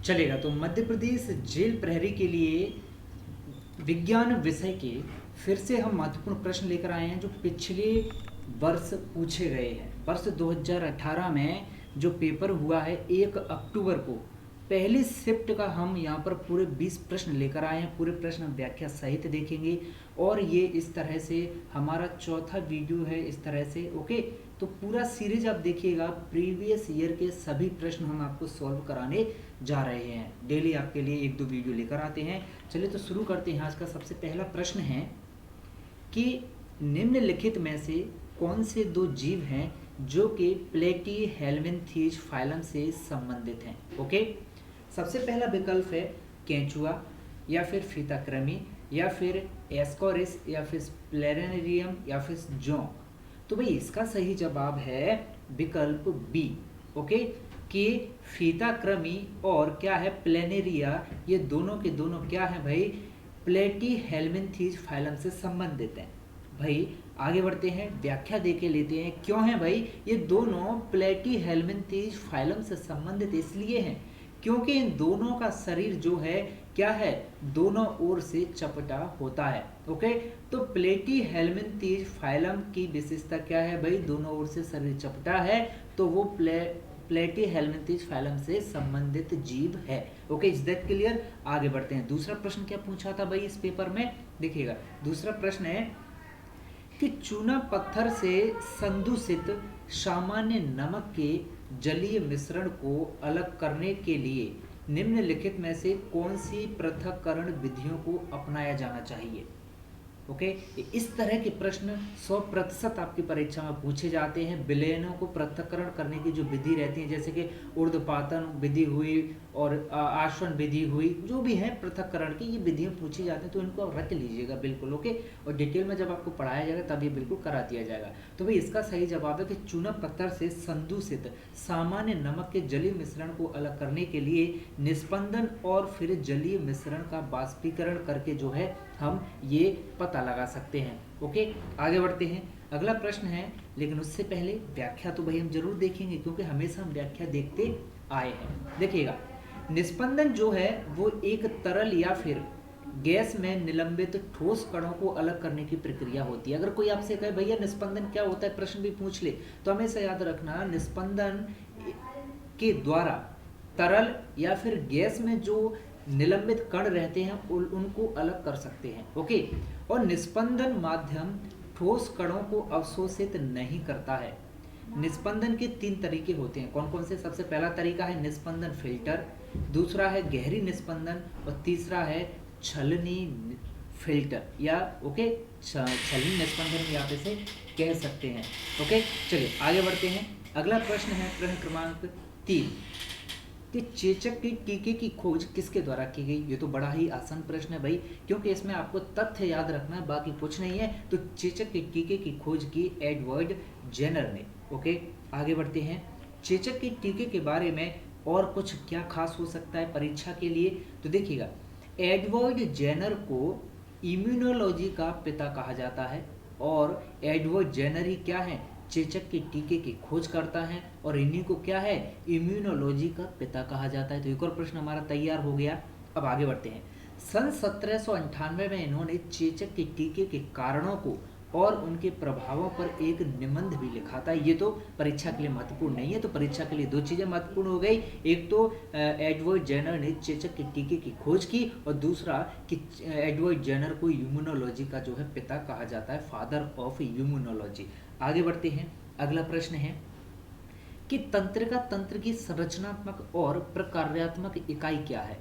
चलेगा। तो मध्य प्रदेश जेल प्रहरी के लिए विज्ञान विषय के फिर से हम महत्वपूर्ण प्रश्न लेकर आए हैं जो पिछले वर्ष पूछे गए हैं। वर्ष 2018 में जो पेपर हुआ है 1 अक्टूबर को, पहली शिफ्ट का हम यहाँ पर पूरे 20 प्रश्न लेकर आए हैं। पूरे प्रश्न हम व्याख्या सहित देखेंगे और ये इस तरह से हमारा चौथा वीडियो है इस तरह से। ओके, तो पूरा सीरीज आप देखिएगा। प्रीवियस ईयर के सभी प्रश्न हम आपको सॉल्व कराने जा रहे हैं। डेली आपके लिए 1-2 वीडियो लेकर आते हैं। चलिए तो शुरू करते हैं। आज का सबसे पहला प्रश्न है कि निम्नलिखित में से कौन से 2 जीव हैं जो कि प्लेटीहेल्मिन्थीज फाइलम से संबंधित हैं। ओके, सबसे पहला विकल्प है केंचुआ या फिर फीताकृमि या फिर एस्कॉरिस या फिर प्लेनेरियम या फिर जोंक। तो भाई इसका सही जवाब है विकल्प बी। ओके, कि फीताकृमि और क्या है प्लेनेरिया, ये दोनों के दोनों क्या है भाई प्लेटीहेल्मिन्थीज फाइलम से संबंधित हैं। भाई आगे बढ़ते हैं, व्याख्या देके लेते हैं क्यों है भाई ये दोनों प्लेटीहेल्मिन्थीज फाइलम से संबंधित। इसलिए हैं क्योंकि इन दोनों का शरीर जो है क्या है दोनों ओर से चपटा होता है। ओके, तो प्लेटीहेल्मिन्थीज फाइलम की विशेषता क्या है भाई, दोनों ओर से शरीर चपटा है, तो वो प्लेटीहेल्मिन्थीज फाइलम से संबंधित जीव है। Okay, is that clear. आगे बढ़ते हैं। दूसरा प्रश्न क्या पूछा था भाई इस पेपर में, देखिएगा। दूसरा प्रश्न है कि चूना पत्थर से संदूषित सामान्य नमक के जलीय मिश्रण को अलग करने के लिए निम्नलिखित में से कौन सी पृथक्करण विधियों को अपनाया जाना चाहिए। ओके, इस तरह के प्रश्न 100% आपकी परीक्षा में पूछे जाते हैं। विलयनों को पृथक्करण करने की जो विधि रहती है, जैसे कि ऊर्ध्वपातन विधि हुई और आश्वन विधि हुई, जो भी है पृथक्करण की ये विधियां पूछी जाती हैं, तो इनको आप रख लीजिएगा बिल्कुल। ओके, और डिटेल में जब आपको पढ़ाया जाएगा तब ये बिल्कुल करा दिया जाएगा। तो भाई इसका सही जवाब है कि चूना पत्थर से संदूषित सामान्य नमक के जलीय मिश्रण को अलग करने के लिए निस्पंदन और फिर जलीय मिश्रण का बाष्पीकरण करके जो है हम ये पता लगा सकते हैं। ओके, आगे बढ़ते हैं। अगला प्रश्न है, लेकिन उससे पहले व्याख्या तो भाई हम जरूर देखेंगे क्योंकि हमेशा हम व्याख्या देखते आए हैं। देखिएगा, निस्पंदन जो है वो एक तरल या फिर गैस में निलंबित ठोस कणों को अलग करने की प्रक्रिया होती है। अगर कोई आपसे कहे भैया निस्पंदन क्या होता है, प्रश्न भी पूछ ले, तो हमेशा याद रखना निस्पंदन के द्वारा तरल या फिर गैस में जो निलंबित कण रहते हैं उनको अलग कर सकते हैं। ओके, और निस्पंदन माध्यम ठोस कणों को अवशोषित नहीं करता है। निस्पंदन के 3 तरीके होते हैं। कौन कौन से? सबसे पहला तरीका है निस्पंदन फिल्टर, दूसरा है गहरी निस्पंदन और तीसरा है छलनी फिल्टर या ओके छलनी निस्पंदन भी आप इसे कह सकते हैं। ओके, चलिए आगे बढ़ते हैं। अगला प्रश्न है प्रश्न क्रमांक 3 कि चेचक के टीके की खोज किसके द्वारा की गई। ये तो बड़ा ही आसान प्रश्न है भाई, क्योंकि इसमें आपको तथ्य याद रखना है, बाकी कुछ नहीं है। तो चेचक के टीके की खोज की एडवर्ड जेनर ने। ओके, आगे बढ़ते हैं। चेचक के टीके के बारे में और कुछ क्या खास हो सकता है परीक्षा के लिए, तो देखिएगा एडवर्ड जेनर को इम्यूनोलॉजी का पिता कहा जाता है और एडवर्ड जेनर ही क्या है चेचक के टीके की खोज करता है और इन्हीं को क्या है इम्यूनोलॉजी का पिता कहा जाता है। तो एक और प्रश्न हमारा तैयार हो गया। अब आगे बढ़ते हैं। सन 1798 में इन्होंने चेचक के टीके के कारणों को और उनके प्रभावों पर एक निबंध भी लिखा था। ये तो परीक्षा के लिए महत्वपूर्ण नहीं है, तो परीक्षा के लिए 2 चीजें महत्वपूर्ण हो गई। एक तो एडवर्ड जेनर ने चेचक के टीके की खोज की और दूसरा कि एडवर्ड जेनर को इम्यूनोलॉजी का जो है पिता कहा जाता है, फादर ऑफ इम्यूनोलॉजी। आगे बढ़ते हैं। अगला प्रश्न है कि तंत्रिका तंत्र की संरचनात्मक और प्रकार्यात्मक इकाई क्या है।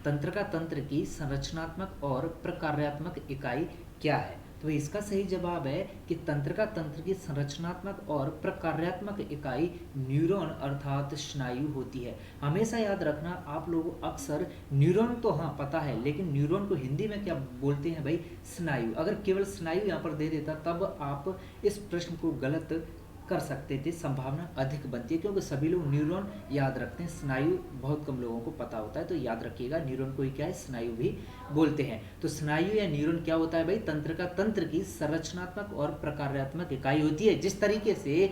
तंत्रिका तंत्र की संरचनात्मक और प्रकार्यात्मक इकाई क्या है। तो इसका सही जवाब है कि तंत्रिका तंत्र की संरचनात्मक और प्रकार्यात्मक इकाई न्यूरॉन अर्थात स्नायु होती है। हमेशा याद रखना, आप लोग अक्सर न्यूरॉन तो हाँ पता है, लेकिन न्यूरॉन को हिंदी में क्या बोलते हैं भाई स्नायु। अगर केवल स्नायु यहाँ पर दे देता तब आप इस प्रश्न को गलत कर सकते थे, संभावना अधिक बनती है, क्योंकि सभी लोग न्यूरॉन याद रखते हैं, स्नायु बहुत कम लोगों को पता होता है। तो याद रखिएगा न्यूरॉन को ही क्या है स्नायु भी बोलते हैं। तो स्नायु या न्यूरॉन क्या होता है भाई तंत्रिका तंत्र की संरचनात्मक और प्रकार्यात्मक इकाई होती है। जिस तरीके से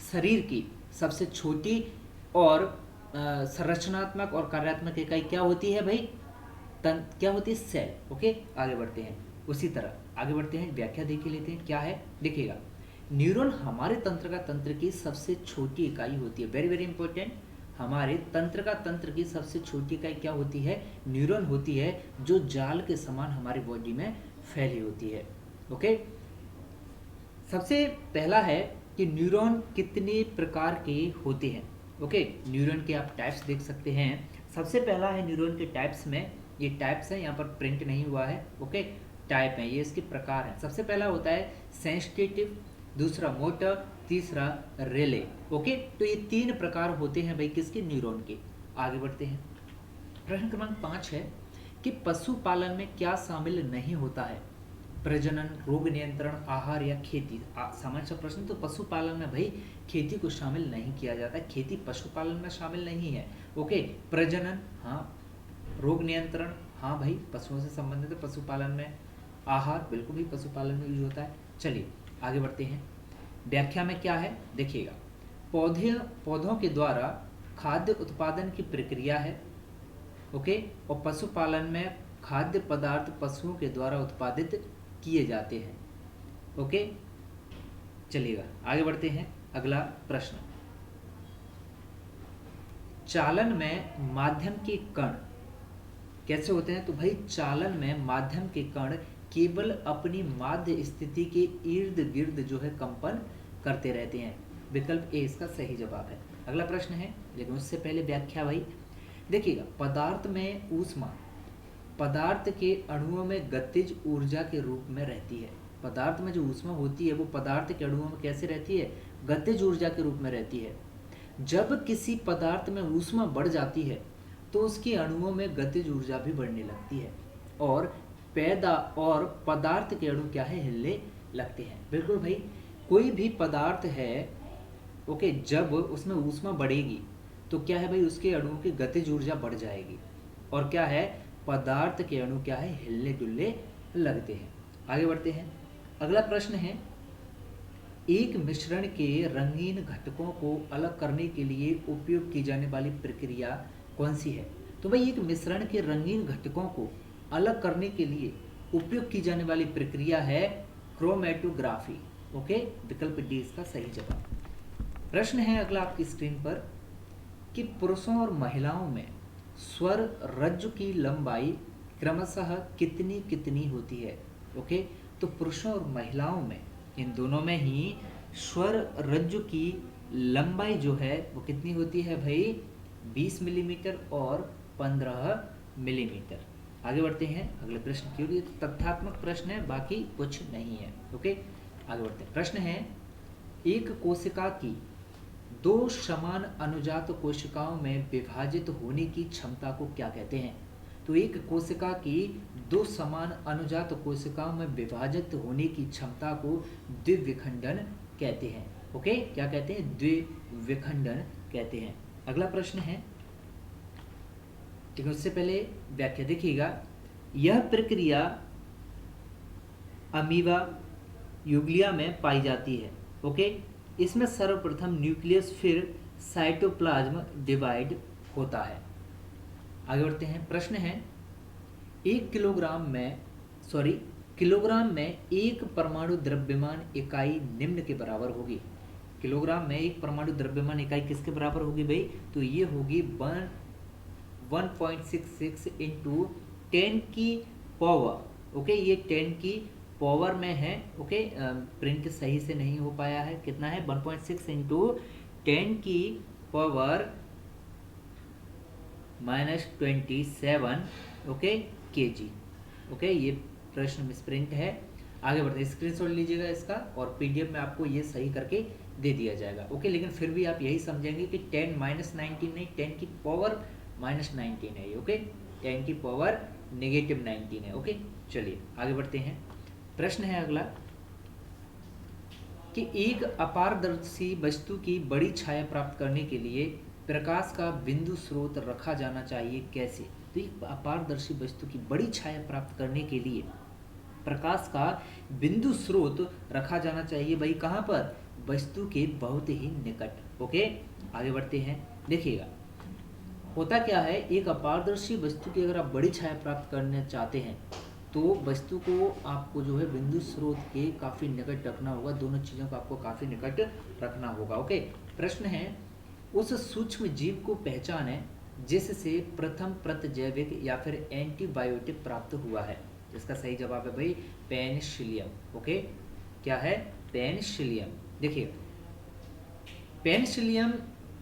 शरीर की सबसे छोटी और संरचनात्मक और कार्यात्मक इकाई क्या होती है भाई? क्या होती है? सेल। ओके, आगे बढ़ते हैं। उसी तरह आगे बढ़ते हैं, व्याख्या देख लेते हैं क्या है। देखिएगा, न्यूरॉन हमारे तंत्र की सबसे छोटी इकाई होती है। वेरी वेरी इंपॉर्टेंट, हमारे तंत्र की सबसे छोटी इकाई क्या होती है? न्यूरॉन होती है, जो जाल के समान हमारी बॉडी में फैली होती है। ओके, सबसे पहला है कि न्यूरॉन कितने प्रकार के होते हैं। ओके, न्यूरॉन के आप टाइप्स देख सकते हैं। सबसे पहला है न्यूरॉन के टाइप्स में, ये टाइप्स है, यहाँ पर प्रिंट नहीं हुआ है। ओके, टाइप है, ये इसके प्रकार हैं। सबसे पहला होता है सेंसिटिव, दूसरा मोटर, तीसरा रिले। ओके, तो ये 3 प्रकार होते हैं भाई किसके? न्यूरॉन के। आगे बढ़ते हैं। प्रश्न क्रमांक 5 है कि पशुपालन में क्या शामिल नहीं होता है? प्रजनन, रोग नियंत्रण, आहार या खेती। सामान्य सा प्रश्न। तो पशुपालन में भाई खेती को शामिल नहीं किया जाता है, खेती पशुपालन में शामिल नहीं है। ओके, प्रजनन हाँ, रोग नियंत्रण हाँ भाई पशुओं से संबंधित है पशुपालन में, आहार बिल्कुल भी पशुपालन में यूज होता है। चलिए आगे बढ़ते हैं। व्याख्या में क्या है देखिएगा, पौधों के द्वारा खाद्य उत्पादन की प्रक्रिया है। ओके, और पशुपालन में खाद्य पदार्थ पशुओं के द्वारा उत्पादित किए जाते हैं। ओके, चलिएगा आगे बढ़ते हैं। अगला प्रश्न, चालन में माध्यम के कण कैसे होते हैं? तो भाई चालन में माध्यम के कण केवल अपनी माध्य स्थिति के इर्द गिर्द जो है कंपन करते रहते हैं। विकल्प ए इसका सही जवाब है। अगला प्रश्न है, लेकिन उससे पहले व्याख्या भाई देखिएगा, पदार्थ में ऊष्मा पदार्थ के अणुओं में गतिज ऊर्जा के रूप में रहती है। पदार्थ में जो ऊष्मा होती है वो पदार्थ के अणुओं में कैसे रहती है? गतिज ऊर्जा के रूप में रहती है। जब किसी पदार्थ में ऊष्मा बढ़ जाती है तो उसके अणुओं में गतिज ऊर्जा भी बढ़ने लगती है और पदार्थ के अणु क्या है? हिलने लगते हैं। बिल्कुल भाई, कोई भी पदार्थ है ओके, जब उसमें ऊष्मा बढ़ेगी तो क्या है भाई? उसके अणुओं की गतिज ऊर्जा बढ़ जाएगी और क्या है? पदार्थ के अणु क्या है? हिलने डुलने लगते हैं। आगे बढ़ते हैं। अगला प्रश्न है, एक मिश्रण के रंगीन घटकों को अलग करने के लिए उपयोग की जाने वाली प्रक्रिया कौन सी है? तो भाई एक मिश्रण के रंगीन घटकों को अलग करने के लिए उपयोग की जाने वाली प्रक्रिया है क्रोमेटोग्राफी। ओके, विकल्प डी इसका सही जवाब। प्रश्न है अगला आपकी स्क्रीन पर कि पुरुषों और महिलाओं में स्वर रज्जु की लंबाई क्रमशः कितनी कितनी होती है? ओके, तो पुरुषों और महिलाओं में इन दोनों में ही स्वर रज्जु की लंबाई जो है वो कितनी होती है भाई? 20 मिलीमीटर और 15 मिलीमीटर। आगे बढ़ते हैं। अगले प्रश्न की ओर, ये तथ्यात्मक प्रश्न है, बाकी कुछ नहीं है। ओके, आगे बढ़ते हैं। प्रश्न है, एक कोशिका की 2 समान अनुजात कोशिकाओं में विभाजित होने की क्षमता को क्या कहते हैं? तो एक कोशिका की 2 समान अनुजात कोशिकाओं में विभाजित होने की क्षमता को द्विविखंडन कहते हैं। ओके, क्या कहते हैं? द्विविखंडन कहते हैं। अगला प्रश्न है, ठीक है, उससे पहले व्याख्या देखिएगा, यह प्रक्रिया अमीबा यूग्लिया में पाई जाती है। ओके, इसमें सर्वप्रथम न्यूक्लियस फिर साइटोप्लाज्म डिवाइड होता है। आगे बढ़ते हैं। प्रश्न है, किलोग्राम में एक परमाणु द्रव्यमान इकाई निम्न के बराबर होगी। किलोग्राम में एक परमाणु द्रव्यमान इकाई किसके बराबर होगी भाई? तो ये होगी 1.66 इंटू 10 की पावर। ओके, ये 10 की पावर में है। ओके, प्रिंट सही से नहीं हो पाया है। कितना है? 1.6 इंटू 10 की पावर -27 ओके केजी। ओके, ये प्रश्न मिसप्रिंट है। आगे बढ़ते हैं, स्क्रीनशॉट लीजिएगा इसका और पीडीएफ में आपको ये सही करके दे दिया जाएगा। ओके, लेकिन फिर भी आप यही समझेंगे कि 10 -19 नहीं, 10 की पावर -19 है। ओके, 10 की पावर -19 है। ओके, चलिए आगे बढ़ते हैं। प्रश्न है अगला कि एक अपारदर्शी वस्तु की बड़ी छाया प्राप्त करने के लिए प्रकाश का बिंदु स्रोत रखा जाना चाहिए कैसे? तो एक अपारदर्शी वस्तु की बड़ी छाया प्राप्त करने के लिए प्रकाश का बिंदु स्रोत रखा जाना चाहिए भाई कहाँ पर? वस्तु के बहुत ही निकट। ओके, आगे बढ़ते हैं। देखिएगा, होता क्या है, एक अपारदर्शी वस्तु की अगर आप बड़ी छाया प्राप्त करना चाहते हैं तो वस्तु को आपको जो है बिंदु स्रोत के काफ़ी निकट रखना होगा, दोनों चीज़ों को आपको काफ़ी निकट रखना होगा। ओके, प्रश्न है उस सूक्ष्म जीव को पहचाने जिससे प्रथम प्रतिजैविक या फिर एंटीबायोटिक प्राप्त हुआ है। इसका सही जवाब है भाई पेनिसिलियम। ओके, क्या है? पेनिसिलियम। देखिए, पेनिसिलियम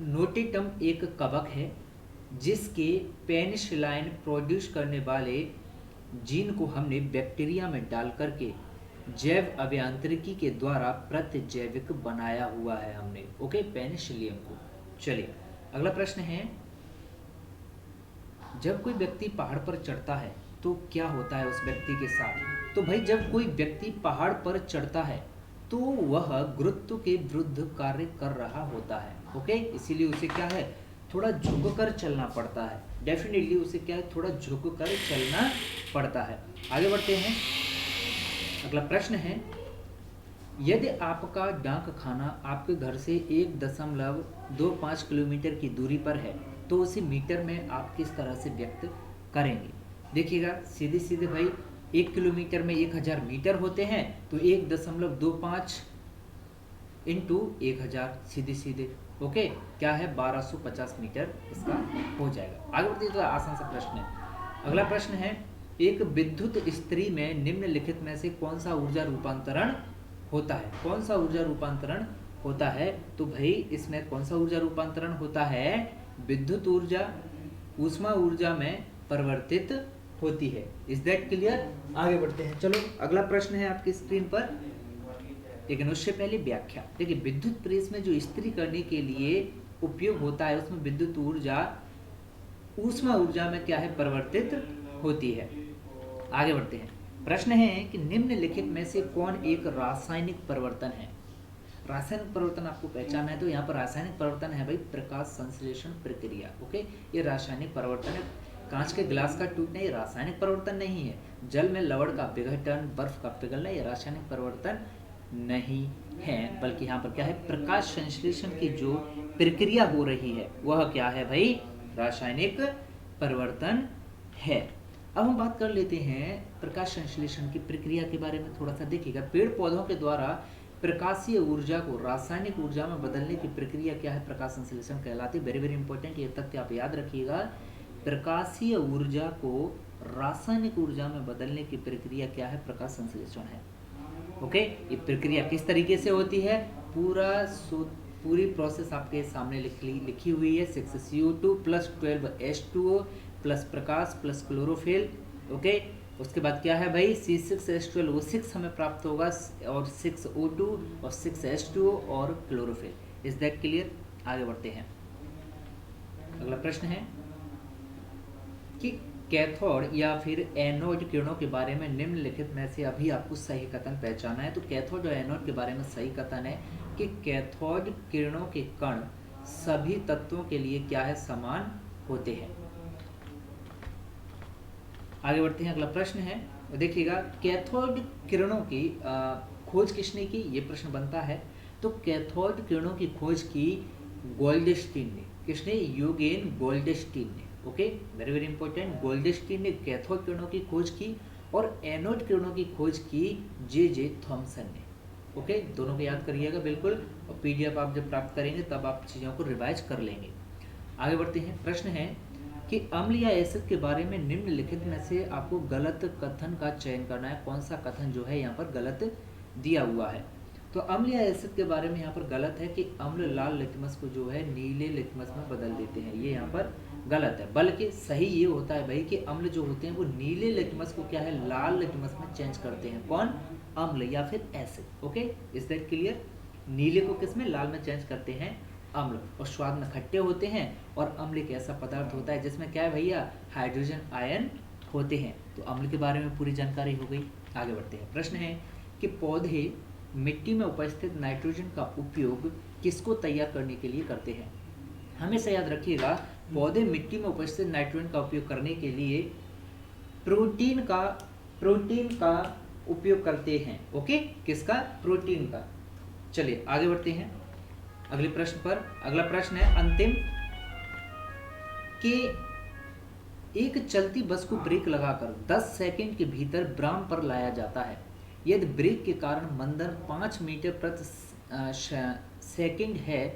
नोटेटम एक कवक है जिसके पेनिसिलिन प्रोड्यूस करने वाले जीन को हमने बैक्टीरिया में डाल करके जैव अभियांत्रिकी के द्वारा प्रतिजैविक बनाया हुआ है हमने। ओके, पेनिसिलियम को। चलिए अगला प्रश्न है, जब कोई व्यक्ति पहाड़ पर चढ़ता है तो क्या होता है उस व्यक्ति के साथ? तो भाई जब कोई व्यक्ति पहाड़ पर चढ़ता है तो वह गुरुत्व के विरुद्ध कार्य कर रहा होता है। ओके, इसीलिए उसे क्या है, थोड़ा झुक कर चलना पड़ता है। डेफिनेटली उसे क्या है, थोड़ा झुक कर चलना पड़ता है। आगे बढ़ते हैं, अगला प्रश्न है, यदि आपका डाक खाना आपके घर से 1.25 किलोमीटर की दूरी पर है तो उसे मीटर में आप किस तरह से व्यक्त करेंगे? देखिएगा, सीधे सीधे भाई 1 किलोमीटर में 1000 मीटर होते हैं, तो 1.25 इंटू 1000 सीधे सीधे। ओके, क्या है, 1250 मीटर इसका हो जाएगा। आगे बढ़ते, तो आसान सा प्रश्न है। अगला प्रश्न है, एक विद्युत इस्त्री में निम्नलिखित में से कौन सा ऊर्जा रूपांतरण होता है? कौन सा ऊर्जा रूपांतरण होता है? तो भाई इसमें कौन सा ऊर्जा रूपांतरण होता है? विद्युत ऊर्जा ऊष्मा ऊर्जा में परिवर्तित होती है। Is that clear? आगे बढ़ते हैं। चलो अगला प्रश्न है आपकी स्क्रीन पर, लेकिन उससे पहले व्याख्या। देखिए, विद्युत प्रेस में जो इस्त्री करने के लिए उपयोग होता है उसमें विद्युत ऊर्जा ऊष्मा ऊर्जा में क्या है, परिवर्तित होती है। आगे बढ़ते हैं। प्रश्न है कि निम्नलिखित में से कौन एक रासायनिक परिवर्तन है? रासायनिक परिवर्तन आपको पहचानना है, तो यहाँ पर रासायनिक परिवर्तन है भाई प्रकाश संश्लेषण प्रक्रिया। ओके, ये रासायनिक परिवर्तन है। कांच के गिलास का टूटना ये रासायनिक परिवर्तन नहीं है। जल में लवण का विघटन, बर्फ का पिघलना ये रासायनिक परिवर्तन नहीं है, बल्कि यहाँ पर क्या है, प्रकाश संश्लेषण की जो प्रक्रिया हो रही है वह क्या है भाई, रासायनिक परिवर्तन है। अब हम बात कर लेते हैं प्रकाश संश्लेषण की प्रक्रिया के बारे में थोड़ा सा। देखिएगा, पेड़ पौधों के द्वारा प्रकाशीय ऊर्जा को रासायनिक ऊर्जा में बदलने की प्रक्रिया क्या है, प्रकाश संश्लेषण कहलाती है। वेरी वेरी इंपॉर्टेंट, ये तथ्य आप याद रखिएगा। प्रकाशीय ऊर्जा को रासायनिक ऊर्जा में बदलने की प्रक्रिया क्या है, प्रकाश संश्लेषण है। ओके, ये प्रक्रिया किस तरीके से होती है, पूरी प्रोसेस आपके सामने लिखी हुई है। 6CO2 प्लस 12H2O प्लस प्रकाश प्लस क्लोरोफिल। ओके, उसके बाद क्या है भाई, C6H12O6 हमें प्राप्त होगा, और 6O2 और 6H2O और क्लोरोफिल। Is that clear? आगे बढ़ते हैं। अगला प्रश्न है कि कैथोड या फिर एनोड किरणों के बारे में निम्नलिखित में से अभी आपको सही कथन पहचाना है। तो कैथोड और एनोड के बारे में सही कथन है कि कैथोड किरणों के कण सभी तत्वों के लिए क्या है, समान होते हैं। आगे बढ़ते हैं। अगला प्रश्न है, देखिएगा, कैथोड किरणों की खोज किसने की, ये प्रश्न बनता है। तो कैथोड किरणों की खोज की गोल्डस्टीन ने। किसने? यूगेन गोल्डस्टीन ने। Okay, very very important. Goldstein ने कैथोड किरणों की खोज की और एनोड किरणों की खोज की जे थॉमसन ने। ओके, दोनों को याद करिएगा बिल्कुल, और PDF आप जब प्राप्त करेंगे तब आप चीज़ों को रिवाइज कर लेंगे। आगे बढ़ते हैं। प्रश्न है कि अम्ल या एसिड के बारे में निम्नलिखित में से आपको गलत कथन का चयन करना है। कौन सा कथन जो है यहाँ पर गलत दिया हुआ है? तो अम्ल या एसिड के बारे में यहाँ पर गलत है कि अम्ल लाल लिटमस को जो है नीले लिटमस में बदल देते हैं, ये यहाँ पर गलत है। बल्कि सही ये होता है भाई कि अम्ल जो होते हैं वो नीले लिटमस को क्या है, लाल लिटमस में चेंज करते हैं। कौन? अम्ल या फिर acid. Okay, is that clear? नीले को किस में, लाल में चेंज करते हैं अम्ल, और स्वाद में खट्टे होते हैं। और अम्ल एक ऐसा पदार्थ होता है जिसमें क्या है भैया, हाइड्रोजन आयन होते हैं। तो अम्ल के बारे में पूरी जानकारी हो गई। आगे बढ़ते हैं। प्रश्न है कि पौधे मिट्टी में उपस्थित नाइट्रोजन का उपयोग किसको तैयार करने के लिए करते हैं? हमेशा याद रखिएगा, पौधे मिट्टी में उपस्थित नाइट्रोजन का उपयोग करने के लिए प्रोटीन का उपयोग करते हैं। ओके, किसका? प्रोटीन का। चलिए आगे बढ़ते हैं अगले प्रश्न पर। अगला प्रश्न है अंतिम, कि एक चलती बस को ब्रेक लगाकर 10 सेकंड के भीतर ब्राम पर लाया जाता है। यदि ब्रेक के कारण मंदन 5 मीटर प्रति सेकंड है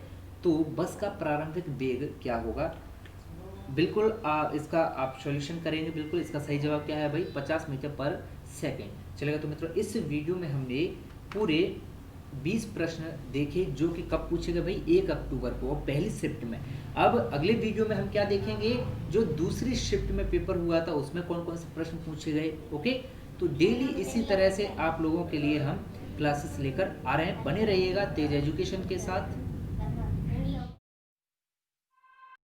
तो बस का प्रारंभिक वेग क्या होगा? बिल्कुल इसका आप सॉल्यूशन करेंगे। बिल्कुल इसका सही जवाब क्या है भाई? 50 मीटर पर सेकंड। चलेगा। तो मित्रों इस वीडियो में हमने पूरे 20 प्रश्न देखे जो कि कब पूछे गए भाई? 1 अक्टूबर को पहली शिफ्ट में। अब अगले वीडियो में हम क्या देखेंगे? जो दूसरी शिफ्ट में पेपर हुआ था उसमें कौन कौन से प्रश्न पूछे गए। ओके, तो डेली इसी तरह से आप लोगों के लिए हम क्लासेस लेकर आ रहे हैं। बने रहिएगा तेज एजुकेशन के साथ।